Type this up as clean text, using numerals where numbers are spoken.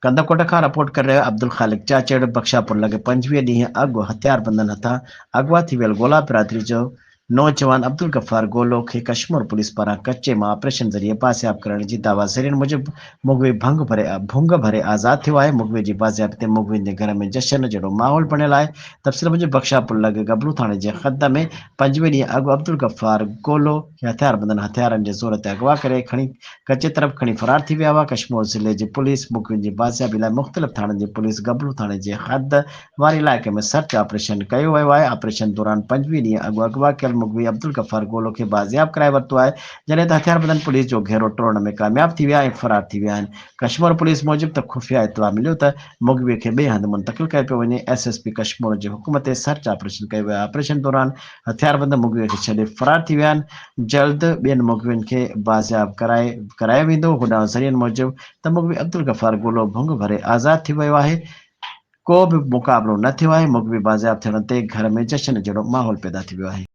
कंदकोट खां रिपोर्ट करे रहियो अब्दुल ख़ालिक चाचड़। बख्शापुर लॻे 25 ॾींहं अॻु हथियार बंदनि हथां अगवा थी वियल ॻोल्हा बिरादरी जो नौजवान अब्दुल गफ़ार गोलो खे कश्मीर पुलिस पारां कचे मां ऑपरेशन ज़रिए बाज़ियाब करण जी दावा ज़रीअनि मूजिबि मुगवी भुंग भरे आज़ाद थियो आहे। मुगवी जी बाज़ियाबी ते मुगवियुनि जे घर में जश्न जहिड़ो माहौल बणियल आहे। तफ़सील मूजिबि बख्शापुर लॻे गबलू थाणे जे ख़द में 25 ॾींहं अॻु अब्दुल गफ़ार गोलो खे हथियार बंदनि हथियारनि जे ज़ोर ते अगवा करे कचे तरफ़ खणी फरार थी विया हुआ। कश्मीर ज़िले जी पुलिस मुगवियुनि जी बाज़ियाबी लाइ मुख़्तलिफ़ थाणनि जी पुलिस गबलू थाणे जे हद वारे इलाइक़े में सर्च ऑपरेशन कयो वियो आहे। ऑपरेशन दौरान 25 ॾींहं अॻु अगवा कयल मुगवी अब्दुल गफ़ार गोलो खे बाज़ियाब कराए वरितो आहे, जॾहिं त हथियारबंदनि पुलिस जो घेरो तोड़ण में कामयाब थी विया ऐं फरार थी विया आहिनि। कश्मीर पुलिस मूजिबि त खुफ़िया इतला मिलियो त मुगवीअ खे ॿिए हंधि मुंतक़िल कयो पियो वञे। एसएसपी कश्मीर जे हुकुम ते सर्च ऑपरेशन कयो वियो आहे। ऑपरेशन दौरान हथियारबंद मुगवीअ खे छॾे फरार थी विया आहिनि। जल्द ॿियनि मुगवियुनि खे बाज़ियाब करायो वेंदो। होॾां ज़रियनि मूजिबि त मुगवी अब्दुल गफ़ार गोलो भुंग भरे आज़ाद थी वियो आहे। को बि मुक़ाबिलो न थियो आहे। मुगवी बाज़ियाब थियण ते घर में जश्न जहिड़ो माहौल पैदा थी वियो आहे।